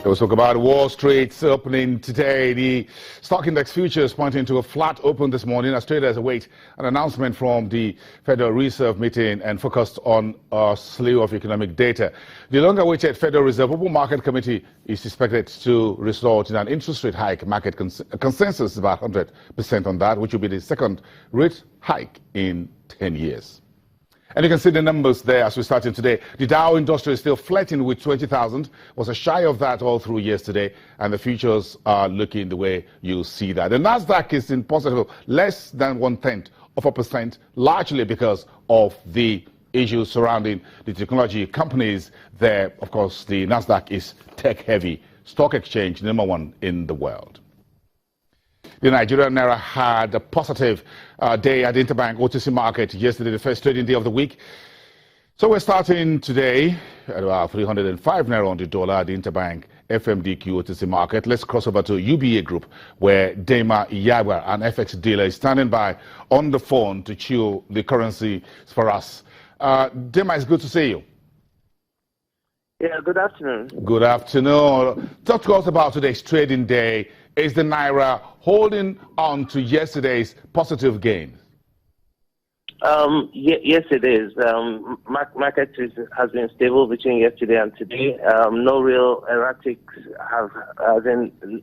We spoke about Wall Street's opening today. The stock index futures pointing to a flat open this morning as traders await an announcement from the Federal Reserve meeting and focused on a slew of economic data. The long-awaited Federal Reserve Open Market Committee is expected to result in an interest rate hike. Market consensus is about 100% on that, which will be the second rate hike in 10 years. And you can see the numbers there as we started today. The Dow Industrial is still flirting with 20,000, was a shy of that all through yesterday, and the futures are looking the way you see that. The Nasdaq is in positive, less than 0.1%, largely because of the issues surrounding the technology companies there. Of course, the Nasdaq is tech-heavy stock exchange, #1 in the world. The Nigerian Naira had a positive day at the Interbank OTC market yesterday, the first trading day of the week. So we're starting today at about 305 Naira on the dollar at the Interbank FMDQ OTC market. Let's cross over to UBA Group, where Dema Iyawa, an FX dealer, is standing by on the phone to chew the currency for us. Dema, it's good to see you. Yeah, good afternoon. Good afternoon. Talk to us about today's trading day. Is the Naira holding on to yesterday's positive gain? Yes, it is. Market has been stable between yesterday and today. No real erratics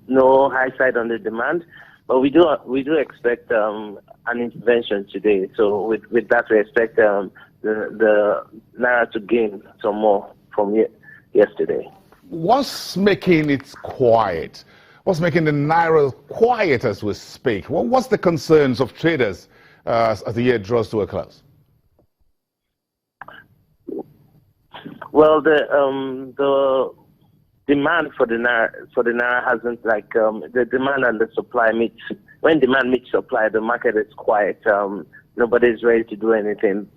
no high side on the demand, but we do expect an intervention today. So with that, we expect the Naira to gain some more from yesterday. What's making it quiet? What's making the Naira quiet as we speak? What's the concerns of traders as the year draws to a close? Well, the demand for the Naira hasn't the demand and the supply meets. When demand meets supply, the market is quiet. Nobody's ready to do anything.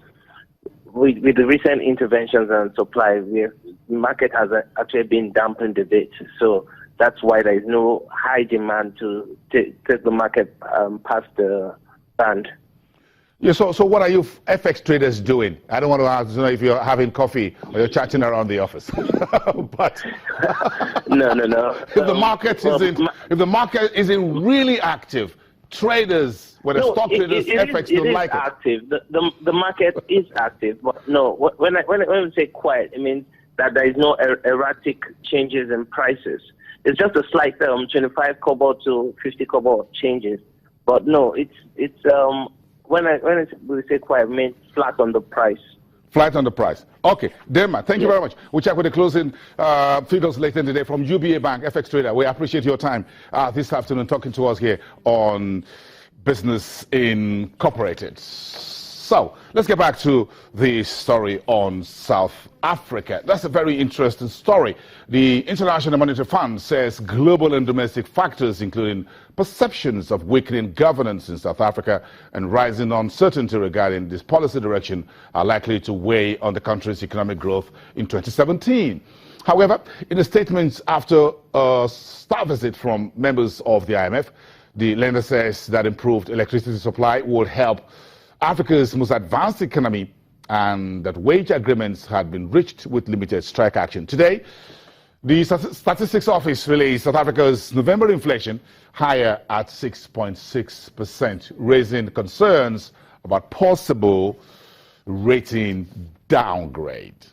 With the recent interventions on supply, the market has actually been dampened a bit. So that's why there is no high demand to take the market past the band. Yeah, so what are you FX traders doing? I don't want to ask if you're having coffee or you're chatting around the office. But no. If the market isn't really active, traders, stock traders, FX don't like it. Active. The market is active, but no. When we say quiet, it means that there is no erratic changes in prices. It's just a slight 25 kobo to 50 kobo changes, but no, it's when we say quiet, it means flat on the price. Flat on the price. Okay, Dema, thank you very much. We'll check with the closing figures later today from UBA Bank, FX trader. We appreciate your time this afternoon talking to us here on Business Incorporated. So let's get back to the story on South Africa. That's a very interesting story. The International Monetary Fund says global and domestic factors, including perceptions of weakening governance in South Africa and rising uncertainty regarding this policy direction, are likely to weigh on the country's economic growth in 2017. However, in a statement after a staff visit from members of the IMF, the lender says that improved electricity supply would help Africa's most advanced economy and that wage agreements had been reached with limited strike action. Today, the Statistics Office released South Africa's November inflation higher at 6.6%, raising concerns about possible rating downgrade.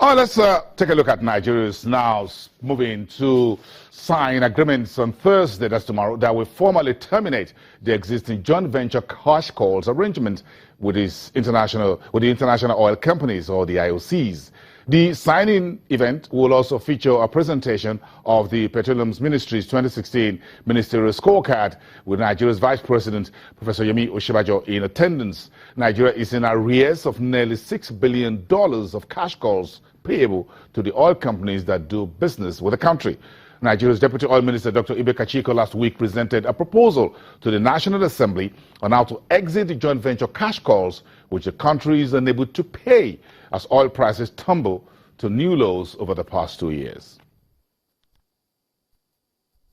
Let's take a look at Nigeria's now moving to sign agreements on Thursday, that's tomorrow, that will formally terminate the existing joint venture cash calls arrangement with the international oil companies, or the IOCs. The signing event will also feature a presentation of the Petroleum Ministry's 2016 Ministerial Scorecard, with Nigeria's Vice President, Professor Yemi Osinbajo, in attendance. Nigeria is in arrears of nearly $6 billion of cash calls payable to the oil companies that do business with the country. Nigeria's Deputy Oil Minister, Dr. Ibe Kachiko, last week presented a proposal to the National Assembly on how to exit the joint venture cash calls, which the country is unable to pay as oil prices tumble to new lows over the past 2 years.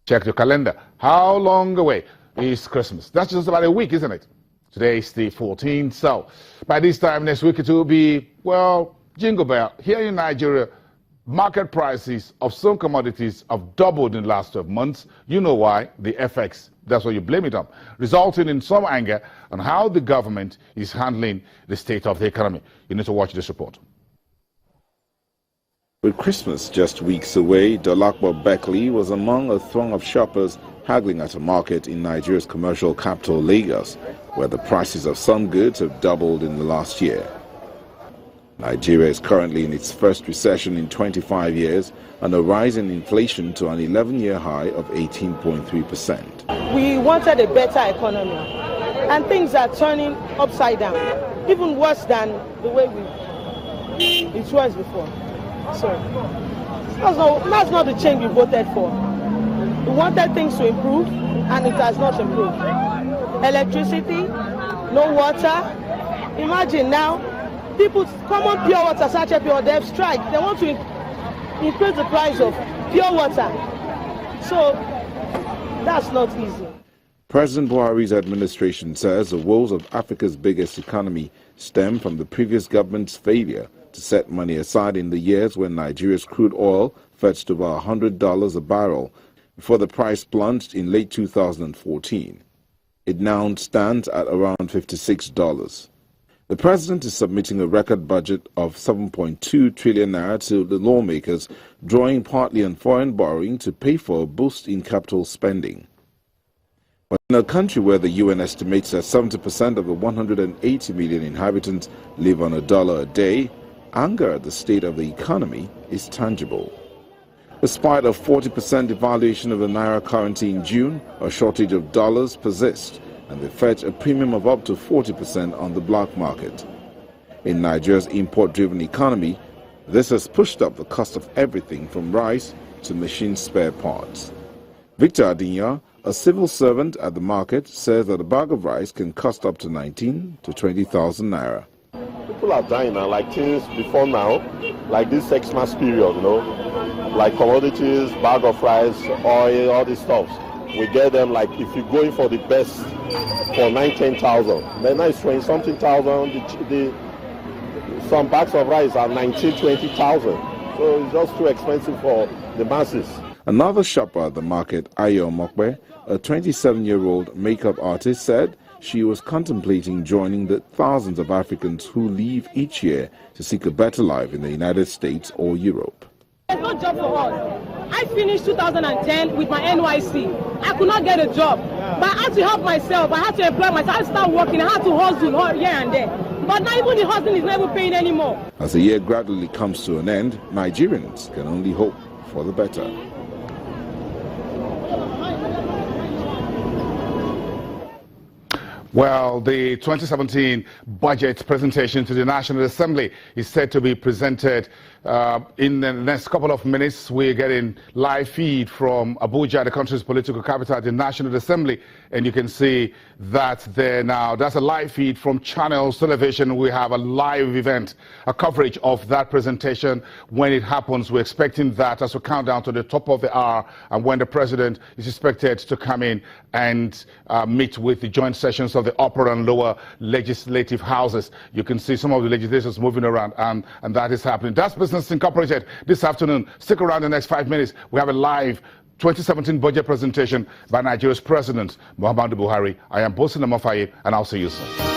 Check your calendar. How long away is Christmas? That's just about a week, isn't it? Today is the 14th, so by this time next week it will be, well, Jingle Bell. Here in Nigeria, Market prices of some commodities have doubled in the last 12 months. You know why? The FX. That's what you blame it on, resulting in some anger on how the government is handling the state of the economy. You need to watch this report. With Christmas just weeks away, Dolakwa Beckley was among a throng of shoppers haggling at a market in Nigeria's commercial capital, Lagos, where the prices of some goods have doubled in the last year. Nigeria is currently in its first recession in 25 years and a rise in inflation to an 11-year high of 18.3%. We wanted a better economy, and things are turning upside down, even worse than the way it was before. So that's not the change we voted for. We wanted things to improve, and it has not improved. Electricity, no water. Imagine now, people, common pure water, sachet pure, they have strike. They want to increase the price of pure water. So that's not easy. President Buhari's administration says the woes of Africa's biggest economy stem from the previous government's failure to set money aside in the years when Nigeria's crude oil fetched over $100 a barrel before the price plunged in late 2014. It now stands at around $56. The president is submitting a record budget of 7.2 trillion naira to the lawmakers, drawing partly on foreign borrowing to pay for a boost in capital spending. But in a country where the UN estimates that 70% of the 180 million inhabitants live on $1 a day, anger at the state of the economy is tangible. Despite a 40% devaluation of the naira currency in June, a shortage of dollars persists, and they fetch a premium of up to 40% on the black market. In Nigeria's import-driven economy, this has pushed up the cost of everything from rice to machine spare parts. Victor Adinya, a civil servant at the market, says that a bag of rice can cost up to 19 to 20,000 naira. People are dying now, like things before now, like this Xmas period, like commodities, bag of rice, oil, all these stuff. We get them like if you're going for the best for 9,000-10,000. Then now it's 20-something thousand. Some bags of rice are 19,000-20,000. So it's just too expensive for the masses. Another shopper at the market, Ayo Mokwe, a 27-year-old makeup artist, said she was contemplating joining the thousands of Africans who leave each year to seek a better life in the United States or Europe. There's no job for us. I finished 2010 with my NYC. I could not get a job, but I had to help myself. I had to employ myself. I had to start working. I had to hustle here and there. But now even the hustling is never paying anymore. As the year gradually comes to an end, Nigerians can only hope for the better. Well, the 2017 budget presentation to the National Assembly is set to be presented in the next couple of minutes. We're getting live feed from Abuja, the country's political capital, the National Assembly, and you can see that there now. That's a live feed from Channels Television. We have a live event, a coverage of that presentation when it happens. We're expecting that as we count down to the top of the hour and when the president is expected to come in and meet with the joint sessions of the upper and lower legislative houses. You can see some of the legislators moving around, and that is happening. That's Business Incorporated this afternoon. Stick around the next 5 minutes. We have a live 2017 budget presentation by Nigeria's President, Muhammadu Buhari. I am Bosin Amafaye, and I'll see you soon.